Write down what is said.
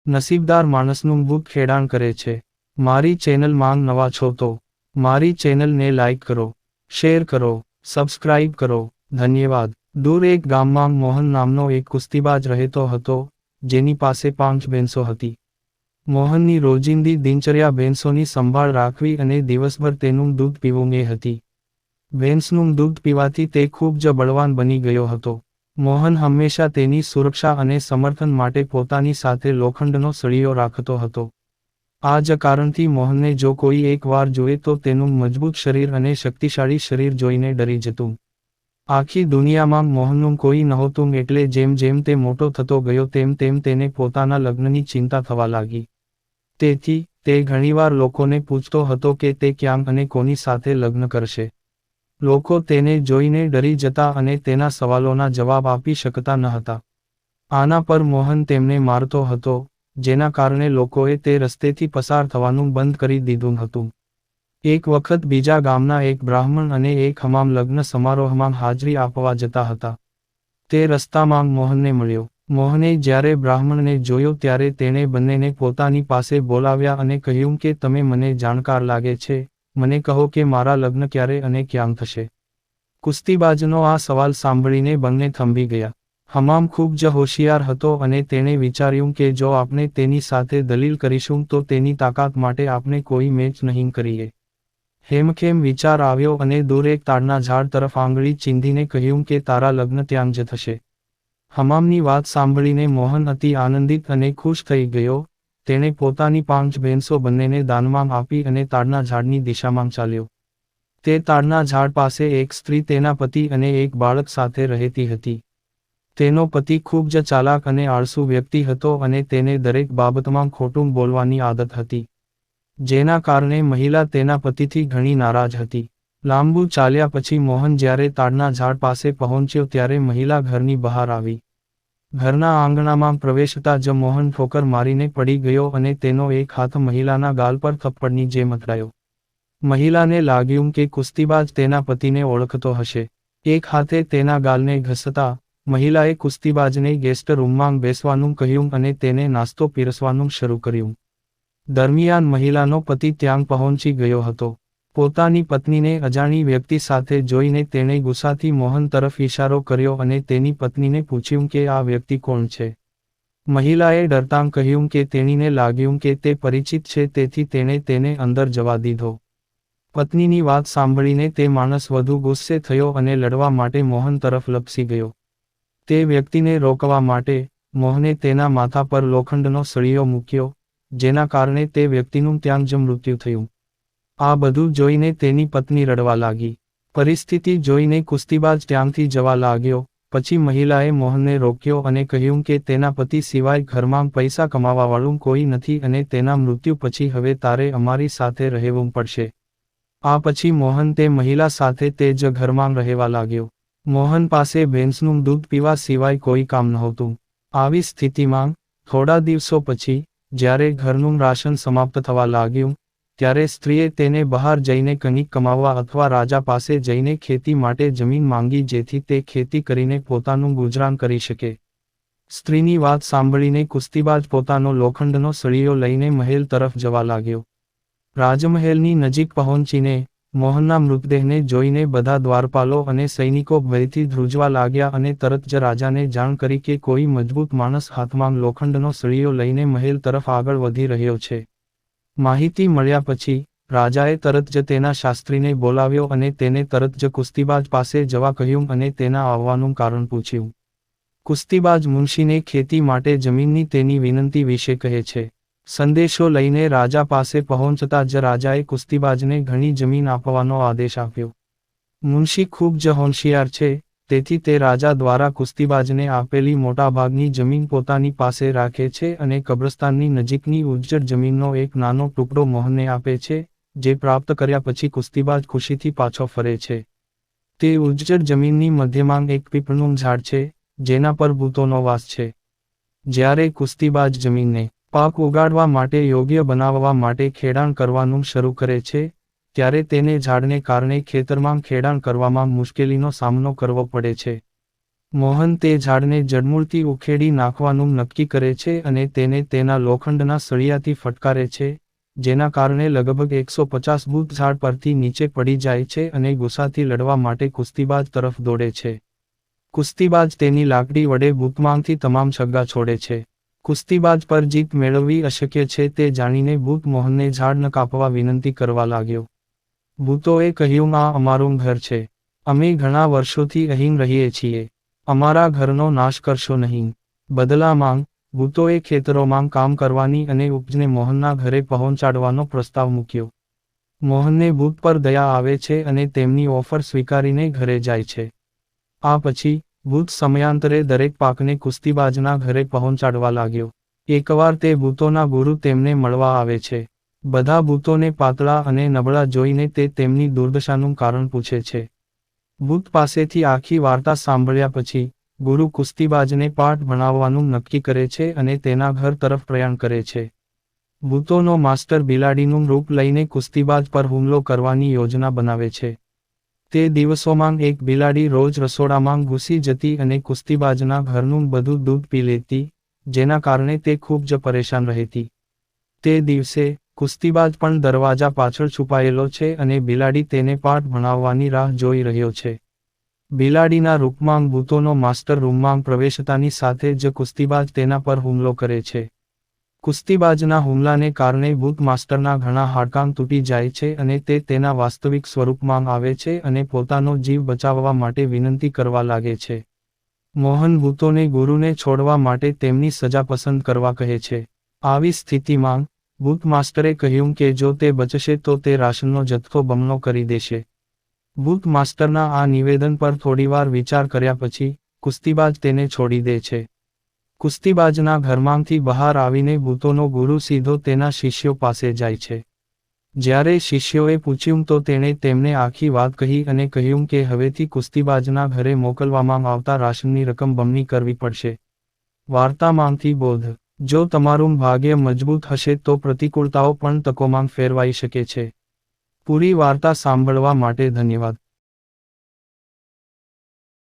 નસીબદાર માણસનું બુક ખેડાણ કરે છે। મારી ચેનલ માંગ નવા છો તો મારી ચેનલને લાઈક કરો, શેર કરો, સબસ્ક્રાઇબ કરો, ધન્યવાદ। દૂર એક ગામમાં મોહન નામનો એક કુસ્તીબાજ રહેતો હતો, જેની પાસે 5 ભેંસો હતી। મોહનની રોજિંદી દિનચર્યા ભેંસોની સંભાળ રાખવી અને દિવસભર તેનું દૂધ પીવું એ હતી। ભેંસનું દૂધ પીવાથી તે ખૂબ જ બળવાન બની ગયો હતો। મોહન હંમેશા તેની સુરક્ષા અને સમર્થન માટે પોતાની સાથે લોખંડનો સળિયો રાખતો હતો। આ જ કારણથી મોહનને જો કોઈ એકવાર જુએ તો તેનું મજબૂત શરીર અને શક્તિશાળી શરીર જોઈને ડરી જતું। આખી દુનિયામાં મોહનનું કોઈ નહોતું એટલે જેમ જેમ તે મોટો થતો ગયો તેમ તેમ તેને પોતાના લગ્નની ચિંતા થવા લાગી। તેથી તે ઘણીવાર લોકોને પૂછતો હતો કે તે ક્યાં અને કોની સાથે લગ્ન કરશે। લોકો તેને જોઈને ડરી જતા અને તેના સવાલોના જવાબ આપી શકતા ન હતા। આના પર મોહન તેમને મારતો હતો, જેના કારણે લોકોએ તે રસ્તેથી પસાર થવાનું બંધ કરી દીધું હતું। એક વખત બીજા ગામના એક બ્રાહ્મણ અને એક હમામ લગ્ન સમારોહમાં હાજરી આપવા જતા હતા। તે રસ્તામાં મોહનને મળ્યો। મોહને જ્યારે બ્રાહ્મણને જોયો ત્યારે તેણે બંનેને પોતાની પાસે બોલાવ્યા અને કહ્યું કે તમે મને જાણકાર લાગે છે, મને કહો કે મારા લગ્ન ક્યારે અને ક્યાં થશે। કુસ્તીબાજનો આ સવાલ સાંભળીને બંને થંભી ગયા। હમામ ખૂબ જ હોશિયાર હતો અને તેણે વિચાર્યું કે જો આપણે તેની સાથે દલીલ કરીશું તો તેની તાકાત માટે આપણે કોઈ મેચ નહીં કરીએ। હેમખેમ વિચાર આવ્યો અને દૂર એક તાડના ઝાડ તરફ આંગળી ચીંધીને કહ્યું કે તારા લગ્ન ત્યાં જ થશે। હમામની વાત સાંભળીને મોહન અતિ આનંદિત અને ખુશ થઈ ગયો। તેણે પોતાની 5 ભેંસો બંનેને દાનમાં આપી અને તાડના ઝાડની દિશામાં ચાલ્યો। તે તાડના ઝાડ પાસે એક સ્ત્રી તેના પતિ અને એક બાળક સાથે રહેતી હતી। તેનો પતિ ખૂબ જ ચાલાક અને આળસુ વ્યક્તિ હતો અને તેને દરેક બાબતમાં ખોટું બોલવાની આદત હતી, જેના કારણે મહિલા તેના પતિથી ઘણી નારાજ હતી। લાંબુ ચાલ્યા પછી મોહન જ્યારે તાડના ઝાડ પાસે પહોંચ્યો ત્યારે મહિલા ઘરની બહાર આવી। ઘરના આંગણામાં પ્રવેશતા જ મોહન ઠોકર મારીને પડી ગયો અને તેનો એક હાથ મહિલાના ગાલ પર થપ્પડની જેમ અથડાયો। મહિલાને લાગ્યું કે કુસ્તીબાજ તેના પતિને ઓળખતો હશે। એક હાથે તેના ગાલને ઘસતા મહિલાએ કુસ્તીબાજને ગેસ્ટ રૂમમાં બેસવાનું કહ્યું અને તેને નાસ્તો પીરસવાનું શરૂ કર્યું। દરમિયાન મહિલાનો પતિ ત્યાં પહોંચી ગયો હતો। પોતાની પત્નીને અજાણી વ્યક્તિ સાથે જોઈને તેણે ગુસ્સાથી મોહન તરફ ઇશારો કર્યો અને તેની પત્નીને પૂછ્યું કે આ વ્યક્તિ કોણ છે। મહિલાએ ડરતાં કહ્યું કે તેણીને લાગ્યું કે તે પરિચિત છે તેથી તેણે તેને અંદર જવા દીધો। પત્નીની વાત સાંભળીને તે માણસ વધુ ગુસ્સે થયો અને લડવા માટે મોહન તરફ લપસી ગયો। તે વ્યક્તિને રોકવા માટે મોહને તેના માથા પર લોખંડનો સળિયો મૂક્યો, જેના કારણે તે વ્યક્તિનું ત્યાં જ મૃત્યુ થયું। આ બધું જોઈને તેની પત્ની રડવા લાગી। પરિસ્થિતિ જોઈને કુસ્તીબાજ ત્યાંથી જવા લાગ્યો। પછી મહિલાએ મોહનને રોક્યો અને કહ્યું કે તેના પતિ સિવાય ઘરમાં પૈસા કમાવાવાળું કોઈ નથી અને તેના મૃત્યુ પછી હવે તારે અમારી સાથે રહેવું પડશે। આ પછી મોહન તે મહિલા સાથે તે જ ઘરમાં રહેવા લાગ્યો। મોહન પાસે ભેંસનું દૂધ પીવા સિવાય કોઈ કામ નહોતું। આવી સ્થિતિમાં થોડા દિવસો પછી જ્યારે ઘરનું રાશન સમાપ્ત થવા લાગ્યું, ત્યારે સ્ત્રીએ તેને બહાર જઈને કંઈક કમાવવા અથવા રાજા પાસે જઈને ખેતી માટે જમીન માંગી જેથી તે ખેતી કરીને પોતાનું ગુજરાન કરી શકે। સ્ત્રીની વાત સાંભળીને કુસ્તીબાજ પોતાનો લોખંડનો સળિયો લઈને મહેલ તરફ જવા લાગ્યો। રાજમહેલની નજીક પહોંચીને મોહનના મૃતદેહને જોઈને બધા દ્વારપાલો અને સૈનિકો ભયથી ધ્રુજવા લાગ્યા અને તરત જ રાજાને જાણ કરી કે કોઈ મજબૂત માણસ હાથમાં લોખંડનો સળિયો લઈને મહેલ તરફ આગળ વધી રહ્યો છે। માહિતી મળ્યા પછી રાજાએ તરત જ તેના શાસ્ત્રીને બોલાવ્યો અને તેને તરત જ કુસ્તીબાજ પાસે જવા કહ્યું અને તેના આવવાનું કારણ પૂછ્યું। કુસ્તીબાજ મુનશીને ખેતી માટે જમીનની તેની વિનંતી વિશે કહે છે। સંદેશો લઈને રાજા પાસે પહોંચતા જ રાજાએ કુસ્તીબાજને ઘણી જમીન આપવાનો આદેશ આપ્યો। મુનશી ખૂબ જ હોશિયાર છે, તેથી તે રાજા દ્વારા કુસ્તીબાજને આપેલી મોટાભાગની જમીન પોતાની પાસે રાખે છે અને કબ્રસ્તાનની નજીકની ઉજ્જડ જમીનનો એક નાનો ટુકડો મોહનને આપે છે, જે પ્રાપ્ત કર્યા પછી કુસ્તીબાજ ખુશીથી પાછો ફરે છે। તે ઉજ્જડ જમીનની મધ્યમાં એક પીપળનું ઝાડ છે, જેના પર ભૂતોનો વાસ છે। જ્યારે કુસ્તીબાજ જમીનને પાક ઉગાડવા માટે યોગ્ય બનાવવા માટે ખેડાણ કરવાનું શરૂ કરે છે, ત્યારે તેને ઝાડને કારણે ખેતરમાં ખેડાણ કરવામાં મુશ્કેલીનો સામનો કરવો પડે છે। મોહન તે ઝાડને જડમૂળથી ઉખેડી નાખવાનું નક્કી કરે છે અને તેને તેના લોખંડના સળિયાથી ફટકારે છે, જેના કારણે લગભગ 150 ભૂત ઝાડ પરથી નીચે પડી જાય છે અને ગુસ્સાથી લડવા માટે કુસ્તીબાજ તરફ દોડે છે. કુસ્તીબાજ તેની લાકડી વડે ભૂતમાંથી તમામ છગ્ગા છોડે છે. કુસ્તીબાજ પર જીત મેળવવી અશક્ય છે તે જાણીને ભૂત મોહનને ઝાડ ન કાપવા વિનંતી કરવા લાગ્યો. ભૂતોએ કહ્યું, આ અમારું ઘર છે. અમે ઘણા વર્ષોથી અહીં રહીએ છીએ. અમારા ઘરનો નાશ કરશો નહીં. બદલામાં, ભૂતોએ ખેતરોમાં કામ કરવાની અને ઉપજને મોહનના ઘરે પહોંચાડવાનો પ્રસ્તાવ મૂક્યો. મોહનને ભૂત પર દયા આવે છે અને તેમની ઓફર સ્વીકારીને ઘરે જાય છે. આ પછી, ભૂત સમયાંતરે દરેક પાકને કુસ્તીબાજના ઘરે પહોંચાડવા લાગ્યો. એકવાર તે ભૂતોના ગુરુ તેમને મળવા આવે છે. બધા ભૂતોને પાતળા અને નબળા જોઈને તે તેમની દુર્દશાનું કારણ પૂછે છે. ભૂત પાસેથી આખી વાર્તા સાંભળ્યા પછી, ગુરુ કુસ્તીબાજને પાઠ ભણાવવાનું નક્કી કરે છે અને તેના ઘર તરફ પ્રયાણ કરે છે. ભૂતોનો માસ્ટર બિલાડીનું રૂપ લઈને કુસ્તીબાજ પર હુમલો કરવાની યોજના બનાવે છે. તે દિવસોમાં એક બિલાડી રોજ રસોડામાં ઘૂસી જતી અને કુસ્તીબાજના ઘરનું બધું દૂધ પી લેતી, જેના કારણે તે ખૂબ જ પરેશાન રહેતી. તે દિવસે, કુસ્તીબાજ પણ દરવાજા પાછળ છુપાયેલો છે અને બિલાડી તેને પાઠ ભણાવવાની રાહ જોઈ રહ્યો છે. બિલાડીના રૂપમાં ભૂતોનો માસ્ટર રૂમમાં પ્રવેશતાની સાથે જ કુસ્તીબાજ તેના પર હુમલો કરે છે. કુસ્તીબાજના હુમલાને કારણે ભૂત માસ્ટરના ઘણા હાડકાં તૂટી જાય છે અને તે તેના વાસ્તવિક સ્વરૂપમાં આવે છે અને પોતાનો જીવ બચાવવા માટે વિનંતી કરવા લાગે છે. મોહન ભૂતોને ગુરુને છોડવા માટે તેમની સજા પસંદ કરવા કહે છે. આવી સ્થિતિમાં, ભૂત માસ્ટરે કહ્યું કે જો તે બચશે તો તે રાશનનો જથ્થો બમણો કરી દેશે. ભૂત માસ્ટરના આ નિવેદન પર થોડીવાર વિચાર કર્યા પછી, કુસ્તીબાજ તેને છોડી દે છે. કુસ્તીબાજના ઘરમાંથી બહાર આવીને ભૂતોનો ગુરુ સીધો તેના શિષ્યો પાસે જાય છે. જ્યારે શિષ્યોએ પૂછ્યું તો તેણે તેમને આખી વાત કહી અને કહ્યું કે હવેથી કુસ્તીબાજના ઘરે મોકલવામાં આવતા રાશનની રકમ બમણી કરવી પડશે. વાર્તામાંથી બોધ: જો તમારું ભાગ્ય મજબૂત હશે તો પ્રતિકૂળતાઓ પણ તકોમાં ફેરવાઈ શકે છે. પૂરી વાર્તા સાંભળવા માટે ધન્યવાદ.